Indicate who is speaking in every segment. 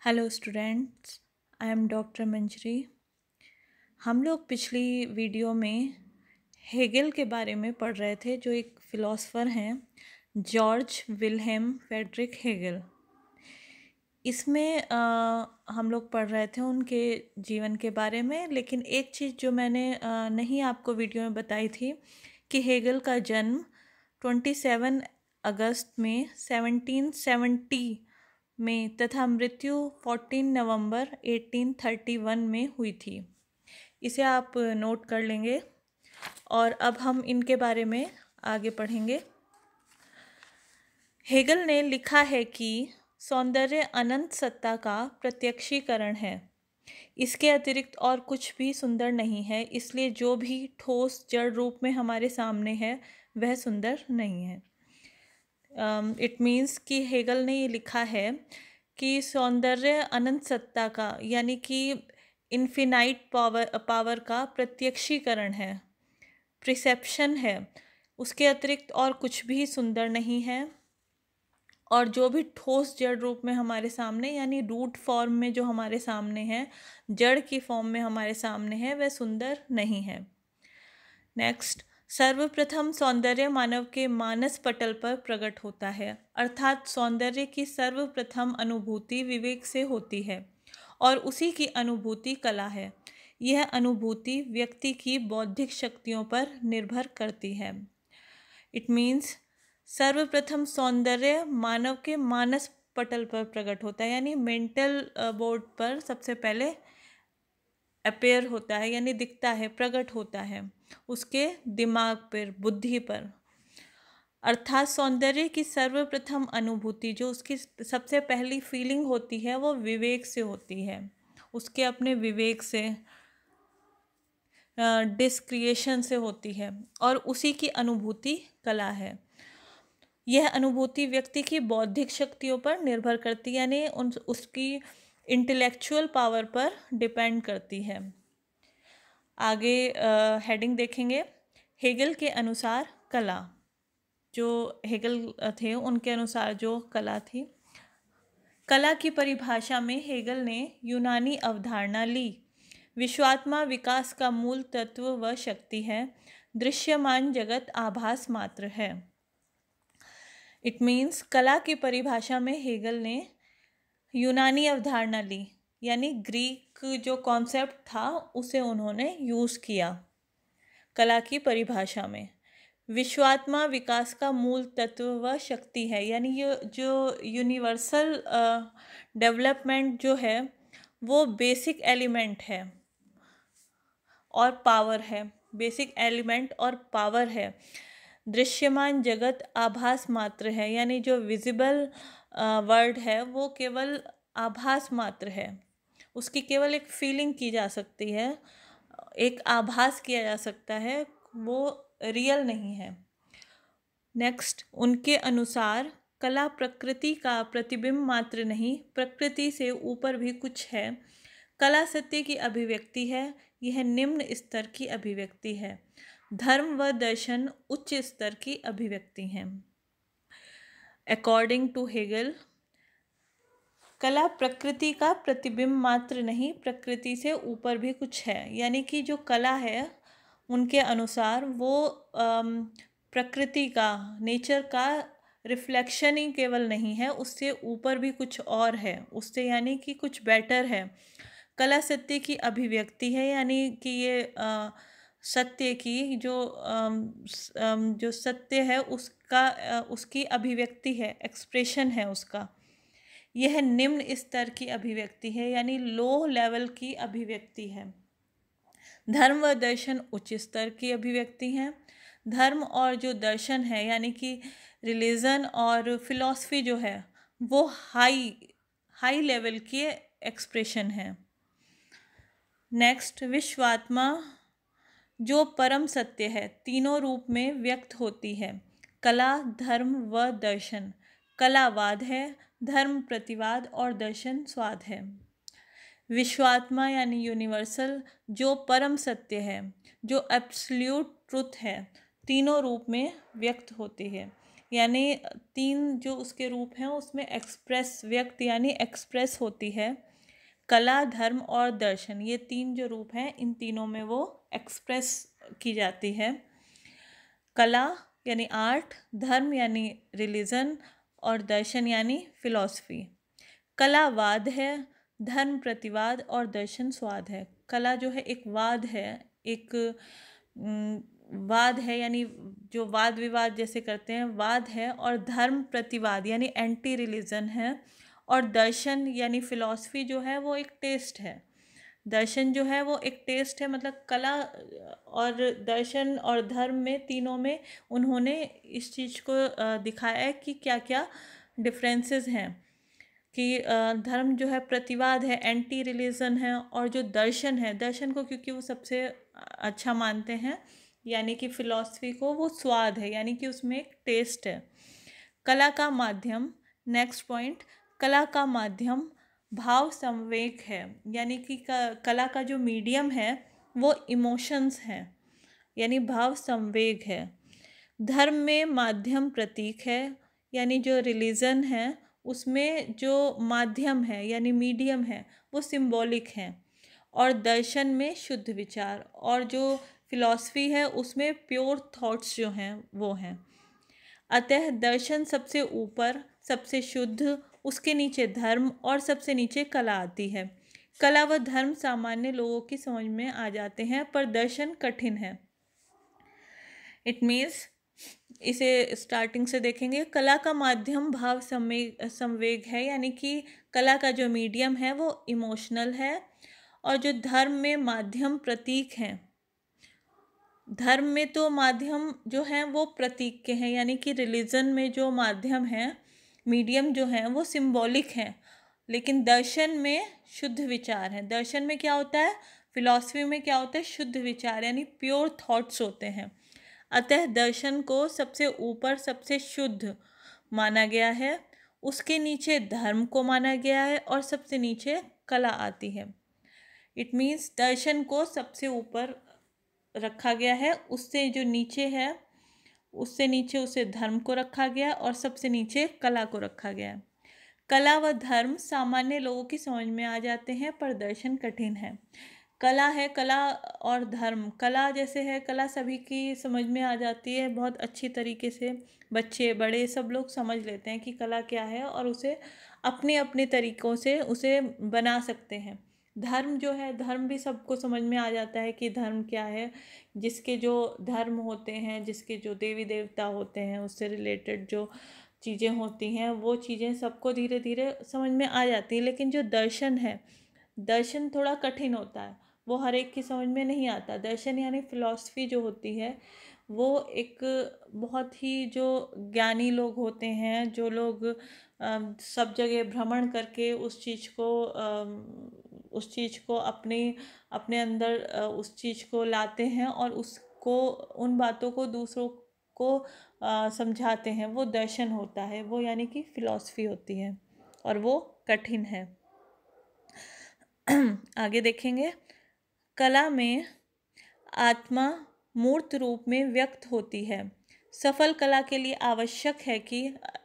Speaker 1: Hello students, I am doctor Manjari. हम लोग पिछली वीडियो में हेगल के बारे में पढ़ रहे थे, जो एक फ़िलासफ़र हैं, जॉर्ज विल्हेम फ्रेडरिक हेगल। इसमें हम लोग पढ़ रहे थे उनके जीवन के बारे में, लेकिन एक चीज़ जो मैंने नहीं आपको वीडियो में बताई थी कि हेगल का जन्म 27 अगस्त में 1770 में तथा मृत्यु 14 नवंबर 1831 में हुई थी। इसे आप नोट कर लेंगे और अब हम इनके बारे में आगे पढ़ेंगे। हेगल ने लिखा है कि सौंदर्य अनंत सत्ता का प्रत्यक्षीकरण है। इसके अतिरिक्त और कुछ भी सुंदर नहीं है, इसलिए जो भी ठोस जड़ रूप में हमारे सामने है वह सुंदर नहीं है। इट मीन्स कि हेगल ने ये लिखा है कि सौंदर्य अनंत सत्ता का यानी कि इन्फिनाइट पावर का प्रत्यक्षीकरण है, प्रिसेप्शन है। उसके अतिरिक्त और कुछ भी सुंदर नहीं है, और जो भी ठोस जड़ रूप में हमारे सामने यानी रूट फॉर्म में जो हमारे सामने है, जड़ की फॉर्म में हमारे सामने है, वह सुंदर नहीं है। नेक्स्ट, सर्वप्रथम सौंदर्य मानव के मानस पटल पर प्रकट होता है, अर्थात सौंदर्य की सर्वप्रथम अनुभूति विवेक से होती है और उसी की अनुभूति कला है। यह अनुभूति व्यक्ति की बौद्धिक शक्तियों पर निर्भर करती है। इट मीन्स सर्वप्रथम सौंदर्य मानव के मानस पटल पर प्रकट होता है, यानी मेंटल बोर्ड पर सबसे पहले अपेयर होता है, यानी दिखता है, प्रकट होता है उसके दिमाग पर, बुद्धि पर। अर्थात सौंदर्य की सर्वप्रथम अनुभूति जो उसकी सबसे पहली फीलिंग होती है वो विवेक से होती है, उसके अपने विवेक से, डिस्क्रिएशन से होती है, और उसी की अनुभूति कला है। यह अनुभूति व्यक्ति की बौद्धिक शक्तियों पर निर्भर करती है, यानी उसकी इंटेलेक्चुअल पावर पर डिपेंड करती है। आगे हेडिंग देखेंगे। हेगल के अनुसार कला, जो हेगल थे उनके अनुसार जो कला थी, कला की परिभाषा में हेगल ने यूनानी अवधारणा ली। विश्वात्मा विकास का मूल तत्व व शक्ति है, दृश्यमान जगत आभास मात्र है। इट मीन्स कला की परिभाषा में हेगल ने यूनानी अवधारणा ली, यानी ग्रीक जो कॉन्सेप्ट था उसे उन्होंने यूज़ किया कला की परिभाषा में। विश्वात्मा विकास का मूल तत्व व शक्ति है, यानी ये जो यूनिवर्सल डेवलपमेंट जो है वो बेसिक एलिमेंट है और पावर है, बेसिक एलिमेंट और पावर है। दृश्यमान जगत आभास मात्र है, यानी जो विजिबल वर्ल्ड है वो केवल आभास मात्र है, उसकी केवल एक फीलिंग की जा सकती है, एक आभास किया जा सकता है, वो रियल नहीं है। नेक्स्ट, उनके अनुसार कला प्रकृति का प्रतिबिंब मात्र नहीं, प्रकृति से ऊपर भी कुछ है। कला सत्य की अभिव्यक्ति है, यह निम्न स्तर की अभिव्यक्ति है। धर्म व दर्शन उच्च स्तर की अभिव्यक्ति हैं। अकॉर्डिंग टू हेगल, कला प्रकृति का प्रतिबिंब मात्र नहीं, प्रकृति से ऊपर भी कुछ है, यानी कि जो कला है उनके अनुसार वो प्रकृति का, नेचर का रिफ्लेक्शन ही केवल नहीं है, उससे ऊपर भी कुछ और है, उससे यानी कि कुछ बेटर है। कला सत्य की अभिव्यक्ति है, यानी कि ये सत्य की जो सत्य है उसका उसकी अभिव्यक्ति है, एक्सप्रेशन है उसका। यह निम्न स्तर की अभिव्यक्ति है, यानी लो लेवल की अभिव्यक्ति है। धर्म व दर्शन उच्च स्तर की अभिव्यक्ति हैं। धर्म और जो दर्शन है यानी कि रिलीजन और फिलॉसफी जो है वो हाई लेवल की एक्सप्रेशन है। नेक्स्ट, विश्वात्मा जो परम सत्य है तीनों रूप में व्यक्त होती है, कला, धर्म व दर्शन। कलावाद है, धर्म प्रतिवाद और दर्शन स्वाद है। विश्वात्मा यानी यूनिवर्सल जो परम सत्य है, जो एब्सोल्यूट ट्रुथ है, तीनों रूप में व्यक्त होती है। यानी तीन जो उसके रूप हैं उसमें एक्सप्रेस व्यक्त यानी एक्सप्रेस होती है। कला, धर्म और दर्शन, ये तीन जो रूप हैं इन तीनों में वो एक्सप्रेस की जाती है। कला यानी आर्ट, धर्म यानी रिलीजन और दर्शन यानी फिलॉसफी। कला वाद है, धर्म प्रतिवाद और दर्शन स्वाद है। कला जो है एक वाद है, एक वाद है यानी जो वाद विवाद जैसे करते हैं वाद है, और धर्म प्रतिवाद यानी एंटी रिलीजन है, और दर्शन यानी फिलॉसफी जो है वो एक टेस्ट है। दर्शन जो है वो एक टेस्ट है, मतलब कला और दर्शन और धर्म में तीनों में उन्होंने इस चीज़ को दिखाया है कि क्या क्या डिफरेंसेस हैं। कि धर्म जो है प्रतिवाद है, एंटी रिलीजन है, और जो दर्शन है, दर्शन को क्योंकि वो सबसे अच्छा मानते हैं, यानी कि फिलॉसफी को वो स्वाद है, यानी कि उसमें एक टेस्ट है। कला का माध्यम, नेक्स्ट पॉइंट, कला का माध्यम भाव संवेग है, यानी कि कला का जो मीडियम है वो इमोशंस हैं, यानी भाव संवेग है। धर्म में माध्यम प्रतीक है, यानी जो रिलीजन है उसमें जो माध्यम है यानी मीडियम है वो सिंबॉलिक है। और दर्शन में शुद्ध विचार, और जो फिलॉसफी है उसमें प्योर थॉट्स जो हैं वो हैं। अतः दर्शन सबसे ऊपर, सबसे शुद्ध, उसके नीचे धर्म और सबसे नीचे कला आती है। कला व धर्म सामान्य लोगों की समझ में आ जाते हैं, पर दर्शन कठिन है। इट मीन्स, इसे स्टार्टिंग से देखेंगे। कला का माध्यम भाव संवेग है, यानी कि कला का जो मीडियम है वो इमोशनल है। और जो धर्म में माध्यम प्रतीक हैं, धर्म में तो माध्यम जो हैं वो प्रतीक के हैं, यानी कि रिलीजन में जो माध्यम है, मीडियम जो है वो सिंबॉलिक हैं। लेकिन दर्शन में शुद्ध विचार है। दर्शन में क्या होता है, फिलॉसफी में क्या होता है, शुद्ध विचार यानी प्योर थॉट्स होते हैं। अतः दर्शन को सबसे ऊपर, सबसे शुद्ध माना गया है, उसके नीचे धर्म को माना गया है, और सबसे नीचे कला आती है। इट मीन्स दर्शन को सबसे ऊपर रखा गया है, उससे जो नीचे है उससे नीचे उसे धर्म को रखा गया, और सबसे नीचे कला को रखा गया है। कला व धर्म सामान्य लोगों की समझ में आ जाते हैं, पर दर्शन कठिन है। कला है, कला और धर्म, कला जैसे है, कला सभी की समझ में आ जाती है बहुत अच्छी तरीके से, बच्चे बड़े सब लोग समझ लेते हैं कि कला क्या है, और उसे अपने अपने तरीक़ों से उसे बना सकते हैं। धर्म जो है, धर्म भी सबको समझ में आ जाता है कि धर्म क्या है। जिसके जो धर्म होते हैं, जिसके जो देवी देवता होते हैं, उससे रिलेटेड जो चीज़ें होती हैं वो चीज़ें सबको धीरे धीरे समझ में आ जाती हैं। लेकिन जो दर्शन है, दर्शन थोड़ा कठिन होता है, वो हर एक की समझ में नहीं आता। दर्शन यानी फिलॉसफी जो होती है वो एक बहुत ही जो ज्ञानी लोग होते हैं, जो लोग सब जगह भ्रमण करके उस चीज़ को अपने अंदर उस चीज़ को लाते हैं, और उसको उन बातों को दूसरों को समझाते हैं, वो दर्शन होता है, वो यानी कि फिलॉसफी होती है, और वो कठिन है। आगे देखेंगे। कला में आत्मा मूर्त रूप में व्यक्त होती है। सफल कला के लिए आवश्यक है कि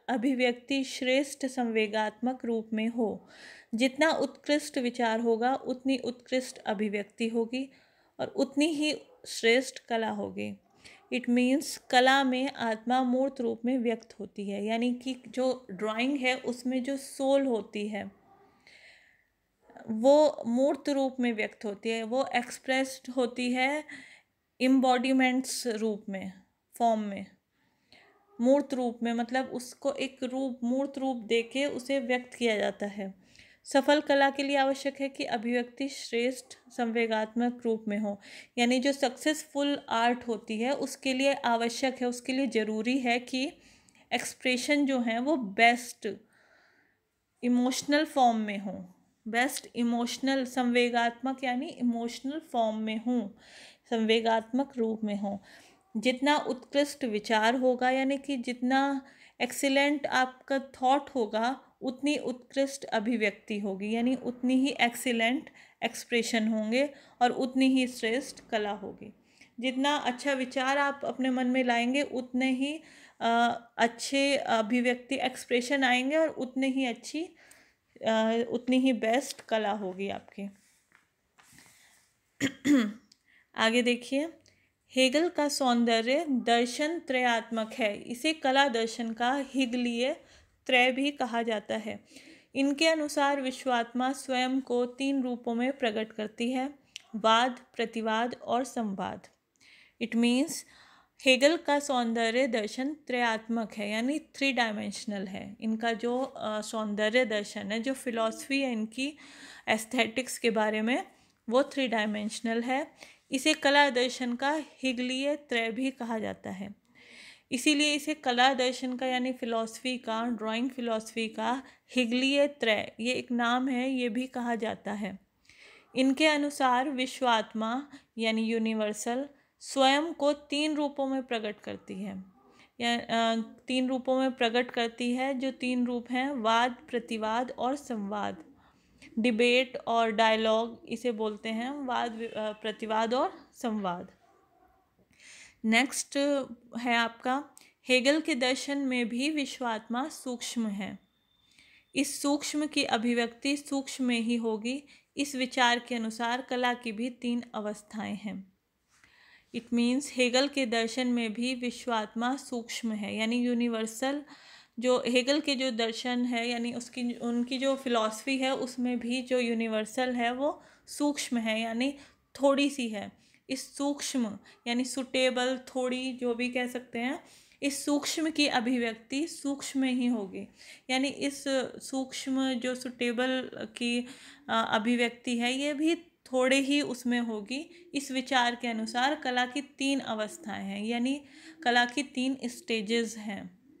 Speaker 1: अभिव्यक्ति श्रेष्ठ संवेगात्मक रूप में हो। जितना उत्कृष्ट विचार होगा उतनी उत्कृष्ट अभिव्यक्ति होगी, और उतनी ही श्रेष्ठ कला होगी। इट मीन्स कला में आत्मा मूर्त रूप में व्यक्त होती है, यानी कि जो ड्राइंग है उसमें जो सोल होती है वो मूर्त रूप में व्यक्त होती है, वो एक्सप्रेस्ड होती है इम्बॉडीमेंट्स रूप में, फॉर्म में, मूर्त रूप में, मतलब उसको एक रूप, मूर्त रूप देके उसे व्यक्त किया जाता है। सफल कला के लिए आवश्यक है कि अभिव्यक्ति श्रेष्ठ संवेगात्मक रूप में हो, यानी जो सक्सेसफुल आर्ट होती है उसके लिए आवश्यक है, उसके लिए ज़रूरी है कि एक्सप्रेशन जो है वो बेस्ट इमोशनल फॉर्म में हो, बेस्ट इमोशनल संवेगात्मक यानी इमोशनल फॉर्म में हो, संवेगात्मक रूप में हो। जितना उत्कृष्ट विचार होगा, यानी कि जितना एक्सीलेंट आपका थॉट होगा उतनी उत्कृष्ट अभिव्यक्ति होगी, यानी उतनी ही एक्सीलेंट एक्सप्रेशन होंगे, और उतनी ही श्रेष्ठ कला होगी। जितना अच्छा विचार आप अपने मन में लाएंगे उतने ही अच्छे अभिव्यक्ति एक्सप्रेशन आएंगे और उतनी ही बेस्ट कला होगी आपकी। आगे देखिए, हेगल का सौंदर्य दर्शन त्रयात्मक है। इसे कला दर्शन का हेगलीय त्रय भी कहा जाता है। इनके अनुसार विश्वात्मा स्वयं को 3 रूपों में प्रकट करती है: वाद, प्रतिवाद और संवाद। इट मीन्स हेगल का सौंदर्य दर्शन त्रयात्मक है, यानी 3 डायमेंशनल है। इनका जो सौंदर्य दर्शन है, जो फिलॉसफी है इनकी एस्थेटिक्स के बारे में, वो 3 डायमेंशनल है। इसे कला दर्शन का हेगलीय त्रय भी कहा जाता है। इसीलिए इसे कला दर्शन का यानी फिलॉसफी का, ड्राइंग फिलॉसफी का हेगलीय त्रय, ये एक नाम है, ये भी कहा जाता है। इनके अनुसार विश्वात्मा यानी यूनिवर्सल स्वयं को 3 रूपों में प्रकट करती है, या 3 रूपों में प्रकट करती है। जो 3 रूप हैं: वाद, प्रतिवाद और संवाद। डिबेट और डायलॉग इसे बोलते हैं, वाद, प्रतिवाद और संवाद। नेक्स्ट है आपका, हेगल के दर्शन में भी विश्वात्मा सूक्ष्म है। इस सूक्ष्म की अभिव्यक्ति सूक्ष्म में ही होगी। इस विचार के अनुसार कला की भी 3 अवस्थाएं हैं। इट मीन्स हेगल के दर्शन में भी विश्वात्मा सूक्ष्म है, यानी यूनिवर्सल। जो हेगल के जो दर्शन है, यानी उनकी जो फिलॉसफी है, उसमें भी जो यूनिवर्सल है वो सूक्ष्म है, यानी थोड़ी सी है। इस सूक्ष्म यानी सुटेबल, थोड़ी, जो भी कह सकते हैं, इस सूक्ष्म की अभिव्यक्ति सूक्ष्म में ही होगी। यानी इस सूक्ष्म जो सुटेबल की अभिव्यक्ति है, ये भी थोड़े ही उसमें होगी। इस विचार के अनुसार कला की 3 अवस्थाएं हैं, यानी कला की 3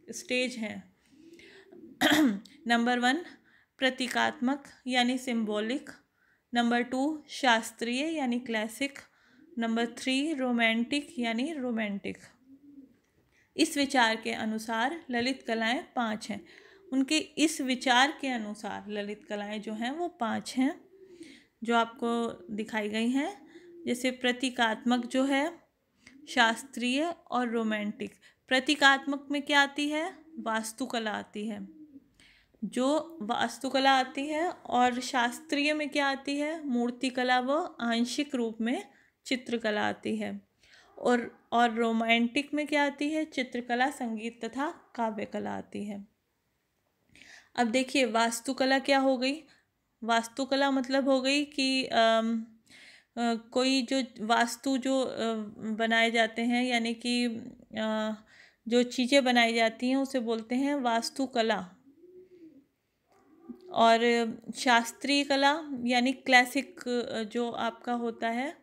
Speaker 1: स्टेज हैं। नंबर 1 प्रतीकात्मक यानी सिंबॉलिक, नंबर 2 शास्त्रीय यानी क्लासिक, नंबर 3 रोमांटिक यानी रोमांटिक। इस विचार के अनुसार ललित कलाएं 5 हैं। उनके इस विचार के अनुसार ललित कलाएं जो हैं वो 5 हैं, जो आपको दिखाई गई हैं। जैसे प्रतीकात्मक जो है, शास्त्रीय और रोमांटिक। प्रतीकात्मक में क्या आती है? वास्तुकला आती है, जो वास्तुकला आती है। और शास्त्रीय में क्या आती है? मूर्तिकला व आंशिक रूप में चित्रकला आती है। और रोमांटिक में क्या आती है? चित्रकला, संगीत तथा काव्य कला आती है। अब देखिए, वास्तुकला क्या हो गई? वास्तुकला मतलब हो गई कि कोई जो वास्तु जो बनाए जाते हैं, यानी कि जो चीज़ें बनाई जाती हैं उसे बोलते हैं वास्तुकला। और शास्त्रीय कला यानी क्लासिक जो आपका होता है,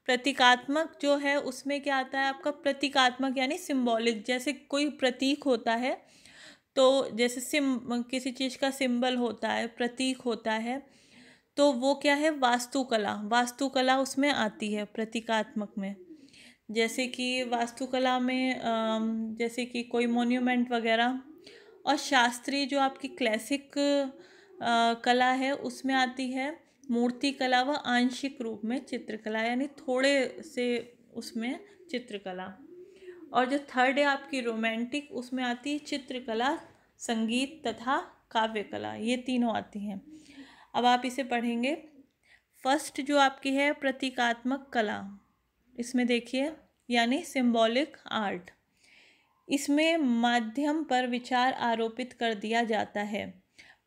Speaker 1: प्रतीकात्मक जो है उसमें क्या आता है आपका? प्रतीकात्मक यानी सिंबॉलिक। जैसे कोई प्रतीक होता है, तो जैसे किसी चीज़ का सिंबल होता है, प्रतीक होता है, तो वो क्या है? वास्तुकला। वास्तुकला उसमें आती है प्रतीकात्मक में। जैसे कि वास्तुकला में जैसे कि कोई मोन्यूमेंट वगैरह। और शास्त्रीय जो आपकी क्लासिक कला है, उसमें आती है मूर्ति कला व आंशिक रूप में चित्रकला, यानी थोड़े से उसमें चित्रकला। और जो थर्ड है आपकी रोमांटिक, उसमें आती है चित्रकला, संगीत तथा काव्य कला। ये तीनों आती हैं। अब आप इसे पढ़ेंगे। फर्स्ट जो आपकी है प्रतीकात्मक कला, इसमें देखिए, यानी सिंबॉलिक आर्ट। इसमें माध्यम पर विचार आरोपित कर दिया जाता है।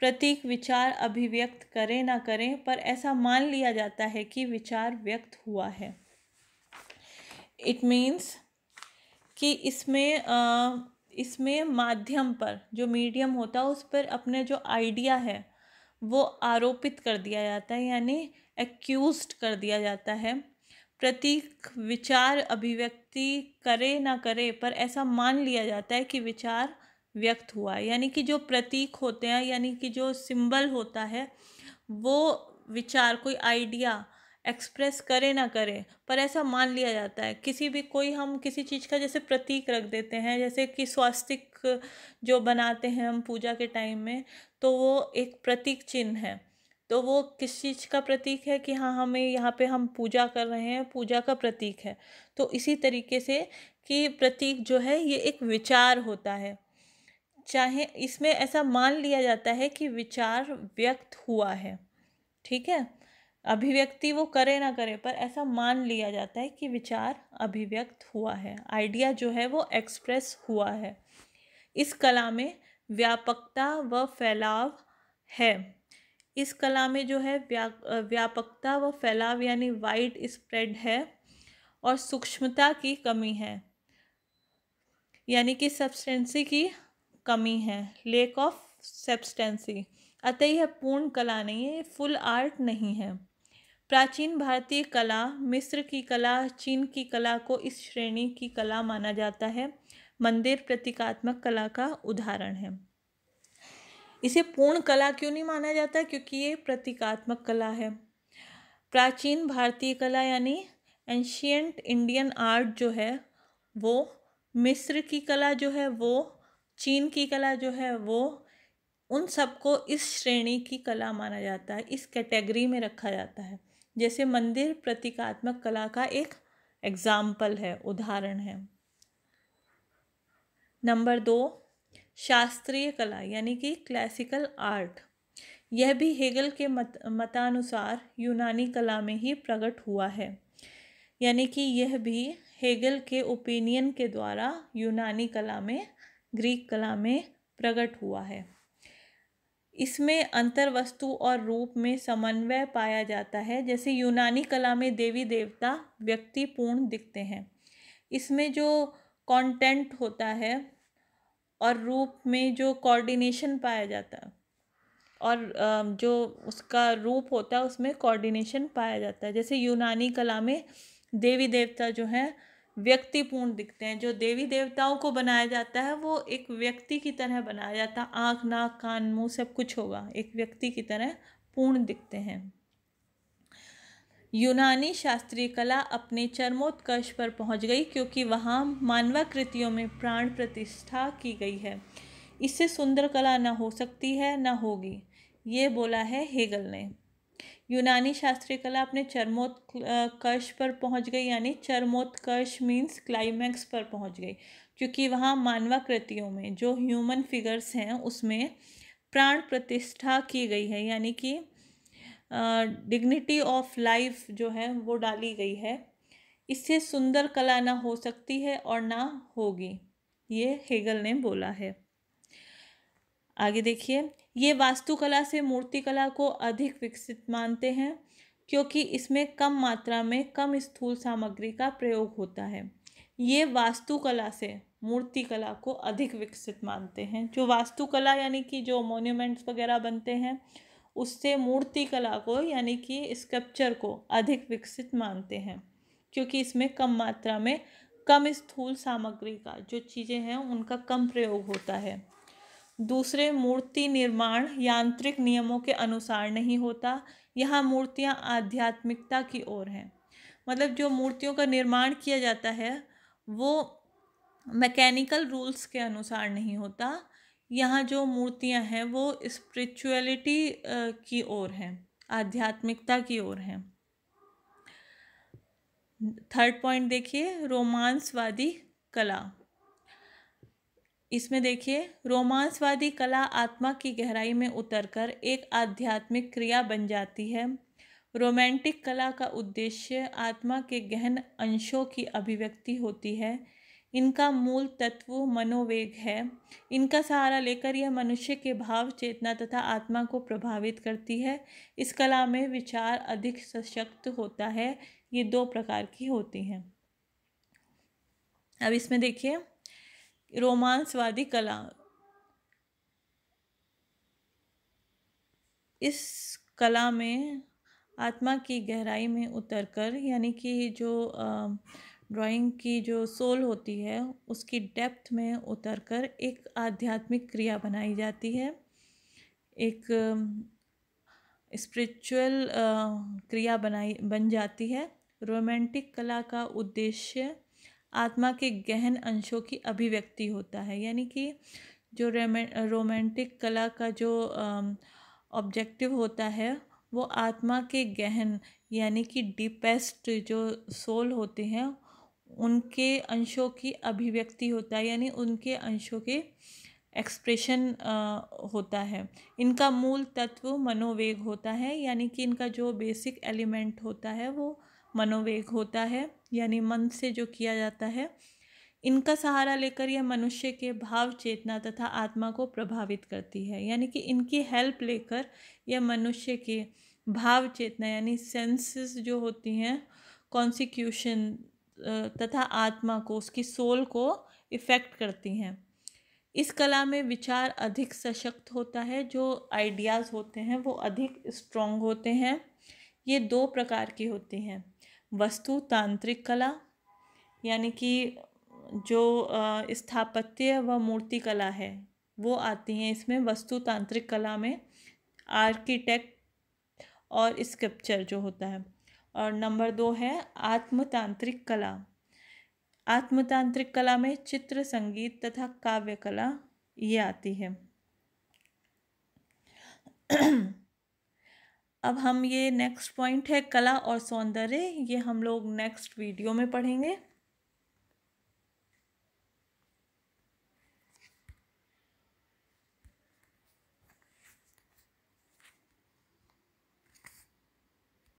Speaker 1: प्रतीक विचार अभिव्यक्त करे ना करें, पर ऐसा मान लिया जाता है कि विचार व्यक्त हुआ है। इट मीन्स कि इसमें माध्यम पर, जो मीडियम होता है, उस पर अपने जो आइडिया है वो आरोपित कर दिया जाता है, यानी एक्यूज्ड कर दिया जाता है। प्रतीक विचार अभिव्यक्ति करे ना करे, पर ऐसा मान लिया जाता है कि विचार व्यक्त हुआ है। यानी कि जो प्रतीक होते हैं, यानी कि जो सिंबल होता है, वो विचार, कोई आइडिया एक्सप्रेस करे ना करे, पर ऐसा मान लिया जाता है। हम किसी चीज़ का जैसे प्रतीक रख देते हैं, जैसे कि स्वास्तिक जो बनाते हैं हम पूजा के टाइम में, तो वो एक प्रतीक चिन्ह है। तो वो किस चीज़ का प्रतीक है कि हाँ, हमें यहाँ पे हम पूजा कर रहे हैं, पूजा का प्रतीक है। तो इसी तरीके से कि प्रतीक जो है ये एक विचार होता है, चाहे इसमें ऐसा मान लिया जाता है कि विचार व्यक्त हुआ है, ठीक है। अभिव्यक्ति वो करे ना करे, पर ऐसा मान लिया जाता है कि विचार अभिव्यक्त हुआ है, आइडिया जो है वो एक्सप्रेस हुआ है। इस कला में व्यापकता व फैलाव है। इस कला में जो है व्यापकता व फैलाव यानी वाइड स्प्रेड है, और सूक्ष्मता की कमी है, यानी कि सब्सटेंसी की कमी है, लेक ऑफ सब्सटेंसी। अतः यह पूर्ण कला नहीं है, फुल आर्ट नहीं है। प्राचीन भारतीय कला, मिस्र की कला, चीन की कला को इस श्रेणी की कला माना जाता है। मंदिर प्रतीकात्मक कला का उदाहरण है। इसे पूर्ण कला क्यों नहीं माना जाता? क्योंकि ये प्रतीकात्मक कला है। प्राचीन भारतीय कला यानी एंशियंट इंडियन आर्ट जो है वो, मिस्र की कला जो है वो, चीन की कला जो है वो, उन सबको इस श्रेणी की कला माना जाता है, इस कैटेगरी में रखा जाता है। जैसे मंदिर प्रतीकात्मक कला का एक एग्जाम्पल है, उदाहरण है। नंबर 2, शास्त्रीय कला यानी कि क्लासिकल आर्ट। यह भी हेगल के मतानुसार यूनानी कला में ही प्रकट हुआ है, यानी कि यह भी हेगल के ओपिनियन के द्वारा यूनानी कला में, ग्रीक कला में प्रकट हुआ है। इसमें अंतर्वस्तु और रूप में समन्वय पाया जाता है। जैसे यूनानी कला में देवी देवता व्यक्तिपूर्ण दिखते हैं, इसमें जो कंटेंट होता है और रूप में जो कोऑर्डिनेशन पाया जाता है, और जो उसका रूप होता है उसमें कोऑर्डिनेशन पाया जाता है। जैसे यूनानी कला में देवी देवता जो हैं व्यक्तिपूर्ण दिखते हैं। जो देवी देवताओं को बनाया जाता है वो एक व्यक्ति की तरह बनाया जाता है, आँख नाक कान मुंह सब कुछ होगा, एक व्यक्ति की तरह पूर्ण दिखते हैं। यूनानी शास्त्रीय कला अपने चरमोत्कर्ष पर पहुंच गई क्योंकि वहाँ मानवाकृतियों में प्राण प्रतिष्ठा की गई है। इससे सुंदर कला न हो सकती है न होगी, ये बोला है हेगल ने। यूनानी शास्त्रीय कला अपने चरमोत्कर्ष पर पहुंच गई, यानी चरमोत्कर्ष मीन्स क्लाइमैक्स पर पहुंच गई, क्योंकि वहाँ मानवाकृतियों में जो ह्यूमन फिगर्स हैं उसमें प्राण प्रतिष्ठा की गई है, यानी कि डिग्निटी ऑफ लाइफ जो है वो डाली गई है। इससे सुंदर कला ना हो सकती है और ना होगी, ये हेगल ने बोला है। आगे देखिए, ये वास्तुकला से मूर्तिकला को अधिक विकसित मानते हैं क्योंकि इसमें कम मात्रा में कम स्थूल सामग्री का प्रयोग होता है। ये वास्तुकला से मूर्तिकला को अधिक विकसित मानते हैं। जो वास्तुकला यानी कि जो मॉन्यूमेंट्स वगैरह बनते हैं, उससे मूर्तिकला को यानी कि स्कल्पचर को अधिक विकसित मानते हैं क्योंकि इसमें कम मात्रा में कम स्थूल सामग्री का, जो चीज़ें हैं उनका कम प्रयोग होता है। दूसरे, मूर्ति निर्माण यांत्रिक नियमों के अनुसार नहीं होता। यहाँ मूर्तियाँ आध्यात्मिकता की ओर हैं। मतलब जो मूर्तियों का निर्माण किया जाता है वो मैकेनिकल रूल्स के अनुसार नहीं होता। यहाँ जो मूर्तियाँ हैं वो स्पिरिचुअलिटी की ओर हैं, आध्यात्मिकता की ओर हैं। थर्ड पॉइंट देखिए, रोमांसवादी कला। इसमें देखिए, रोमांसवादी कला आत्मा की गहराई में उतरकर एक आध्यात्मिक क्रिया बन जाती है। रोमांटिक कला का उद्देश्य आत्मा के गहन अंशों की अभिव्यक्ति होती है। इनका मूल तत्व मनोवेग है। इनका सहारा लेकर यह मनुष्य के भाव, चेतना तथा आत्मा को प्रभावित करती है। इस कला में विचार अधिक सशक्त होता है। ये 2 प्रकार की होती हैं। अब इसमें देखिए, रोमांसवादी कला, इस कला में आत्मा की गहराई में उतरकर, यानी कि जो ड्राइंग की जो सोल होती है उसकी डेप्थ में उतरकर एक आध्यात्मिक क्रिया बनाई जाती है, एक स्पिरिचुअल क्रिया बन जाती है। रोमांटिक कला का उद्देश्य आत्मा के गहन अंशों की अभिव्यक्ति होता है, यानी कि जो रोमांटिक कला का जो ऑब्जेक्टिव होता है वो आत्मा के गहन यानी कि डीपेस्ट जो सोल होते हैं उनके अंशों की अभिव्यक्ति होता है, यानी उनके अंशों के एक्सप्रेशन होता है। इनका मूल तत्व मनोवेग होता है, यानी कि इनका जो बेसिक एलिमेंट होता है वो मनोवेग होता है, यानी मन से जो किया जाता है। इनका सहारा लेकर यह मनुष्य के भाव चेतना तथा आत्मा को प्रभावित करती है, यानी कि इनकी हेल्प लेकर यह मनुष्य के भाव चेतना यानी सेंसेस जो होती हैं कॉन्स्टिट्यूशन तथा आत्मा को, उसकी सोल को इफ़ेक्ट करती हैं। इस कला में विचार अधिक सशक्त होता है, जो आइडियाज़ होते हैं वो अधिक स्ट्रॉन्ग होते हैं। ये दो प्रकार की होती हैं, वस्तु तांत्रिक कला यानी कि जो स्थापत्य व मूर्ति कला है वो आती हैं इसमें। वस्तु तांत्रिक कला में आर्किटेक्ट और स्कल्पचर जो होता है। और नंबर 2 है आत्मतांत्रिक कला। आत्मतांत्रिक कला में चित्र, संगीत तथा काव्य कला ये आती है। अब हम ये नेक्स्ट पॉइंट है कला और सौंदर्य, ये हम लोग नेक्स्ट वीडियो में पढ़ेंगे।